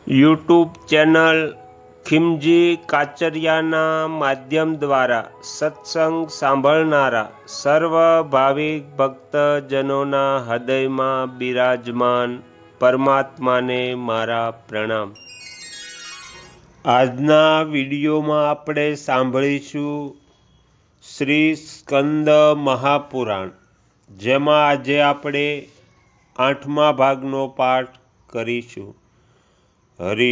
YouTube channel Khimji કાચરિયાના માધ્યમ દ્વારા સત્સંગ સાંભળનારા સર્વ ભાવિક ભક્તજનોના હૃદયમાં બિરાજમાન પરમાત્માને મારા પ્રણામ। આજના વિડીયોમાં આપણે સાંભળીશું શ્રી સ્કંદ મહાપુરાણ, જેમાં આજે આપણે 8મા ભાગનો પાઠ કરીશું। હરિ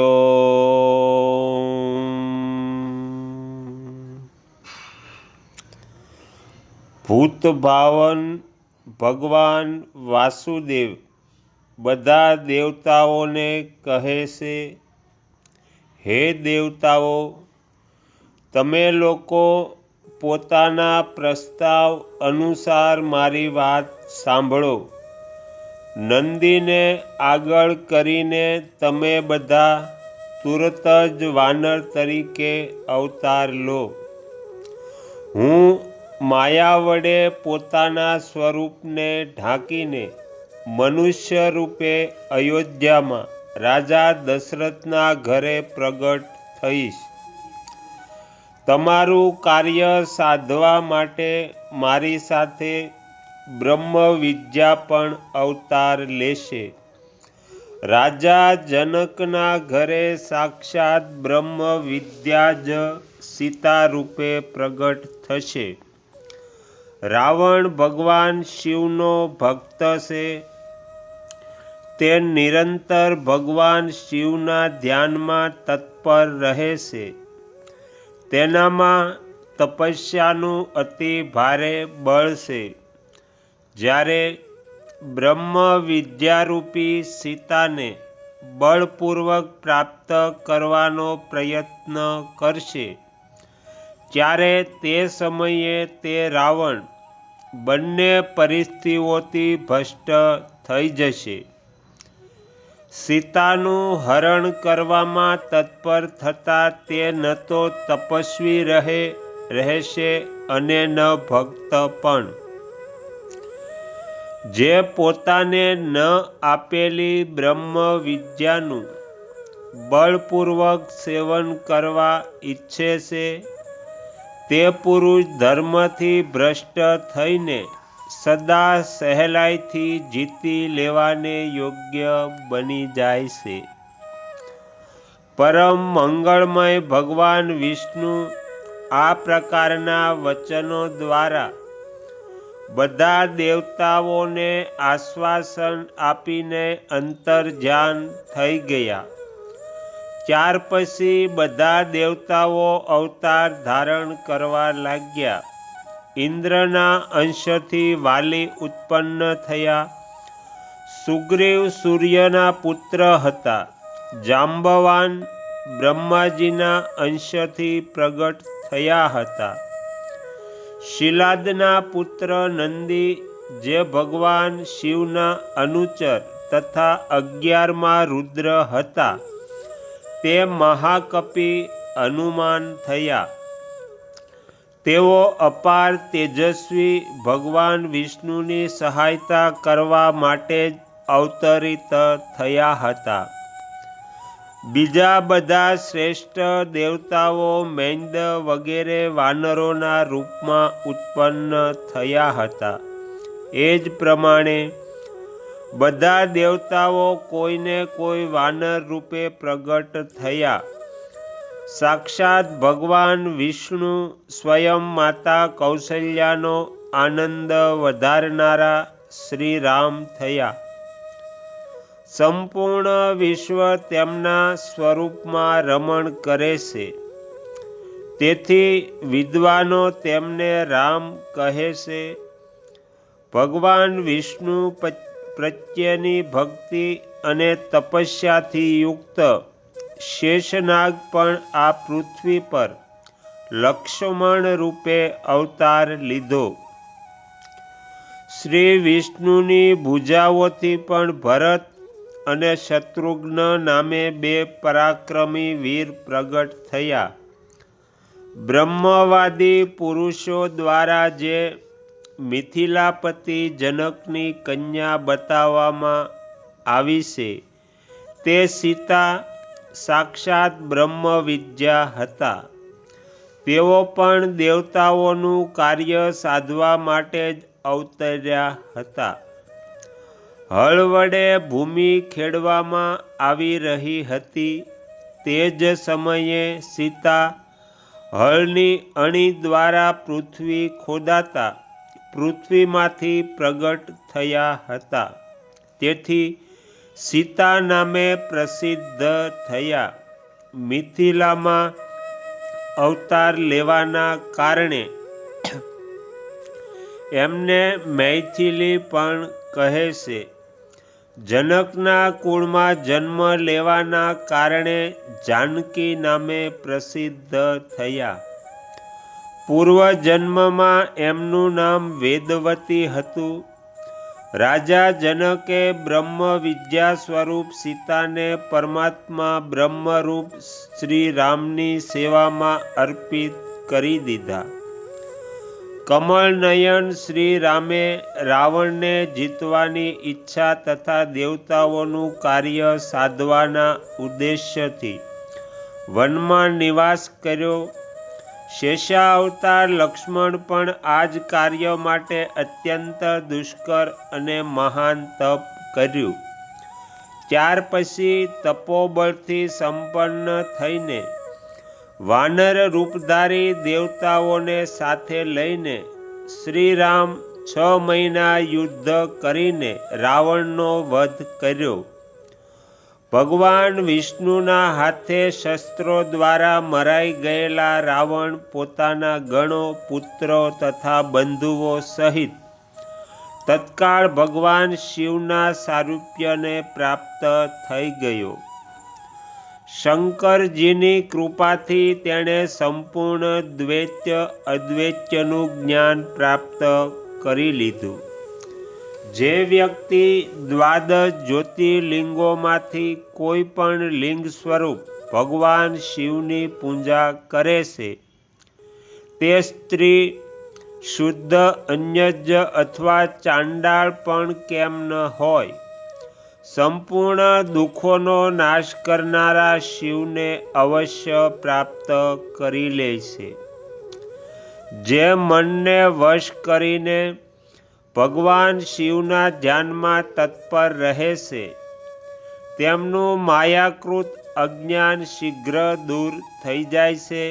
ઓમ। ભૂતભાવન ભગવાન વાસુદેવ બધા દેવતાઓને કહે છે, હે દેવતાઓ, તમે લોકો પોતાના પ્રસ્તાવ અનુસાર મારી વાત સાંભળો। નંદીને આગળ કરીને તમે બધા તુરત જ વાનર તરીકે અવતાર લો। હું માયા વડે પોતાના સ્વરૂપને ઢાંકીને મનુષ્ય રૂપે અયોધ્યામાં રાજા દશરથના ઘરે પ્રગટ થઈશ। તમારું કાર્ય સાધવા માટે મારી સાથે બ્રહ્મ વિદ્યા પણ અવતાર લેશે। રાજા જનકના ઘરે સાક્ષાત બ્રહ્મ વિદ્યા જ સીતા રૂપે પ્રગટ થશે। રાવણ ભગવાન શિવનો ભક્ત છે। તે નિરંતર ભગવાન શિવના ધ્યાનમાં તત્પર રહે છે। તેનામાં તપસ્યાનું અતિ ભારે બળ છે। જ્યારે બ્રહ્મ વિદ્યારૂપી સીતાને બળપૂર્વક પ્રાપ્ત કરવાનો પ્રયત્ન કરશે, ત્યારે તે સમયે તે રાવણ બંને પરિસ્થિતિઓથી ભ્રષ્ટ થઈ જશે। સીતાનું હરણ કરવામાં તત્પર થતાં તે ન તો તપસ્વી રહેશે અને ન ભક્ત પણ। જે પોતાને ન આપેલી બ્રહ્મ વિદ્યાનું બળપૂર્વક સેવન કરવા ઈચ્છે છે, તે પુરુષ ધર્મથી ભ્રષ્ટ થઈને સદા સહેલાઈથી જીતી લેવાને યોગ્ય બની જાય છે। પરમ મંગળમય ભગવાન વિષ્ણુ આ પ્રકારના વચનો દ્વારા બધા દેવતાઓને આશ્વાસન આપીને અંતર્ધ્યાન થઈ ગયા। ત્યાર પછી બધા દેવતાઓ અવતાર ધારણ કરવા લાગ્યા। ઇન્દ્રના અંશથી વાલી ઉત્પન્ન થયા। સુગ્રીવ સૂર્યના પુત્ર હતા। જાંબવાન બ્રહ્માજીના અંશથી પ્રગટ થયા હતા। શિલાદના પુત્ર નંદી, જે ભગવાન શિવના અનુચર તથા 11મા રુદ્ર હતા, તે મહાકપિ હનુમાન થયા। તેઓ અપાર તેજસ્વી ભગવાન વિષ્ણુની સહાયતા કરવા માટે જ અવતરિત થયા હતા। બીજા બધા શ્રેષ્ઠ દેવતાઓ મૈંદ વગેરે વાનરોના રૂપમાં ઉત્પન્ન થયા હતા। એ જ પ્રમાણે બધા દેવતાઓ કોઈને કોઈ વાનર રૂપે પ્રગટ થયા। સાક્ષાત ભગવાન વિષ્ણુ સ્વયં માતા કૌશલ્યાનો આનંદ વધારનારા શ્રી રામ થયા। સંપૂર્ણ વિશ્વ તેમના સ્વરૂપમાં રમણ કરે છે। તેથી વિદ્વાનો તેમને રામ કહે છે। ભગવાન વિષ્ણુ પ્રત્યેની ભક્તિ અને તપસ્યાથી યુક્ત શેષનાગ પણ આ પૃથ્વી પર લક્ષ્મણ રૂપે અવતાર લીધો। શ્રી વિષ્ણુની ભુજાઓથી પણ ભરત અને શત્રુઘ્ન નામે બે પરાક્રમી વીર પ્રગટ થયા। બ્રહ્મવાદી પુરુષો દ્વારા જે મિથિલાપતિ જનકની કન્યા બતાવવામાં આવી છે, તે સીતા સાક્ષાત બ્રહ્મ વિદ્યા હતા. તેઓ પણ દેવતાઓનું કાર્ય સાધવા માટે જ અવતર્યા હતા. હળ વડે ભૂમિ ખેડવામાં આવી રહી હતી. તે જ સમયે સીતા હળની અણી દ્વારા પૃથ્વી ખોદાતા પૃથ્વીમાંથી પ્રગટ થયા હતા. તેથી સીતા નામે પ્રસિદ્ધ થયા. મિથિલામાં અવતાર લેવાના કારણે એમને મૈથિલી પણ કહે છે. જનકના કુળમાં જન્મ લેવાના કારણે જાનકી નામે પ્રસિદ્ધ થયા. પૂર્વજન્મમાં એમનું નામ વેદવતી હતું. રાજા જનકે બ્રહ્મ વિદ્યા સ્વરૂપ સીતાને પરમાત્મા બ્રહ્મરૂપ શ્રી રામની સેવામાં અર્પિત કરી દીધા. કમળ નયન શ્રી રામે રાવણને જીતવાની ઈચ્છા તથા દેવતાઓનું કાર્ય સાધવાના ઉદ્દેશ્યથી વનમાં નિવાસ કર્યો. શેષાવતાર લક્ષ્મણ પણ આ જ કાર્ય માટે અત્યંત દુષ્કર અને મહાન તપ કર્યું. ત્યાર પછી તપોબળથી સંપન્ન થઈને વાનર રૂપધારી દેવતાઓને સાથે લઈને શ્રીરામ 6 મહિના યુદ્ધ કરીને રાવણનો વધ કર્યો. ભગવાન વિષ્ણુના હાથે શસ્ત્રો દ્વારા મરાઈ ગયેલા રાવણ પોતાના ગણો, પુત્રો તથા બંધુઓ સહિત તત્કાળ ભગવાન શિવના સારૂપ્યને પ્રાપ્ત થઈ ગયો. શંકરજીની કૃપાથી તેણે સંપૂર્ણ દ્વૈત્ય અદ્વૈત્યનું જ્ઞાન પ્રાપ્ત કરી લીધું. જે વ્યક્તિ દ્વાદશ જ્યોતિર્લિંગોમાંથી કોઈ પણ લિંગ સ્વરૂપ ભગવાન શિવની પૂજા કરે છે, તે સ્ત્રી શુદ્ધ અન્યજ અથવા ચાંડાળ પણ કેમ ન હોય, સંપૂર્ણ દુઃખોનો નાશ કરનારા શિવને અવશ્ય પ્રાપ્ત કરી લે છે. જે મનને વશ કરીને ભગવાન શિવના ધ્યાનમાં તત્પર રહે છે, તેમનું માયાકૃત અજ્ઞાન શીઘ્ર દૂર થઈ જાય છે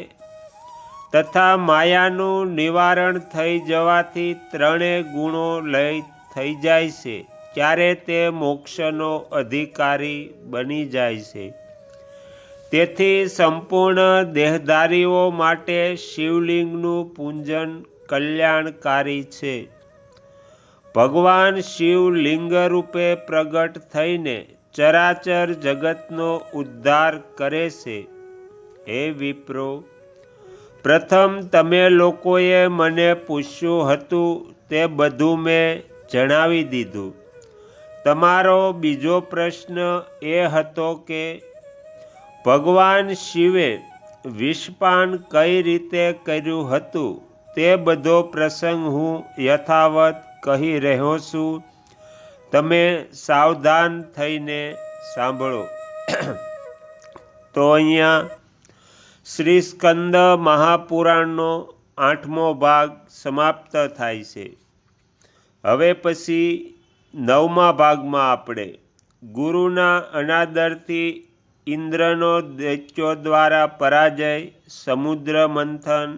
તથા માયાનું નિવારણ થઈ જવાથી 3 ગુણો લય થઈ જાય છે. ત્યારે તે મોક્ષનો અધિકારી બની જાય છે. તેથી સંપૂર્ણ દેહધારીઓ માટે શિવલિંગનું પૂજન કલ્યાણકારી છે. ભગવાન શિવ લિંગ રૂપે પ્રગટ થઈને ચરાચર જગતનો ઉદ્ધાર કરે છે. હે વિપ્રો, પ્રથમ તમે લોકોએ મને પૂછ્યું હતું તે બધું મેં જણાવી દીધું. તમારો બીજો પ્રશ્ન એ હતો કે ભગવાન શિવે વિષપાન કઈ રીતે કર્યું હતું. તે બધો પ્રસંગ હું યથાવત કહી રહ્યો છું. તમે સાવધાન થઈને સાંભળો. તો અહીંયા શ્રી સ્કંદ મહાપુરાણનો 8મો ભાગ સમાપ્ત થાય છે. હવે પછી 9મા ભાગમાં આપણે ગુરુના અનાદરથી ઇન્દ્રનો દૈત્યો દ્વારા પરાજય, સમુદ્ર મંથન,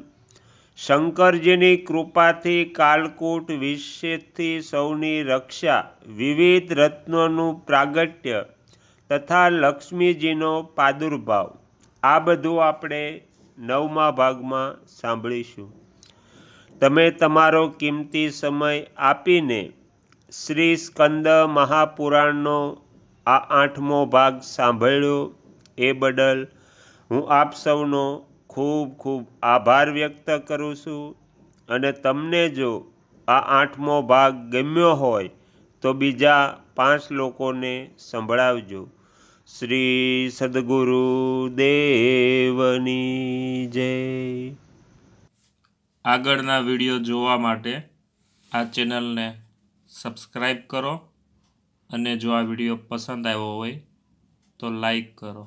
શંકરજીની કૃપાથી કાલકૂટ વિષથી સૌની રક્ષા, વિવિધ રત્નોનું પ્રાગટ્ય તથા લક્ષ્મીજીનો પ્રાદુર્ભાવ, આ બધું આપણે 9મા ભાગમાં સાંભળીશું. તમે તમારો કિંમતી સમય આપીને શ્રી સ્કંદ મહાપુરાણનો આ 8મો ભાગ સાંભળ્યો એ બદલ હું આપ સૌનો ખૂબ ખૂબ આભાર વ્યક્ત કરું છું. અને તમને જો આ 8મો ભાગ ગમ્યો હોય તો બીજા 5 લોકોને સંભળાવજો. શ્રી સદગુરુ દેવની જય. આગળના વિડીયો જોવા માટે આ ચેનલને સબસ્ક્રાઈબ કરો અને જો આ વિડીયો પસંદ આવ્યો હોય તો લાઈક કરો.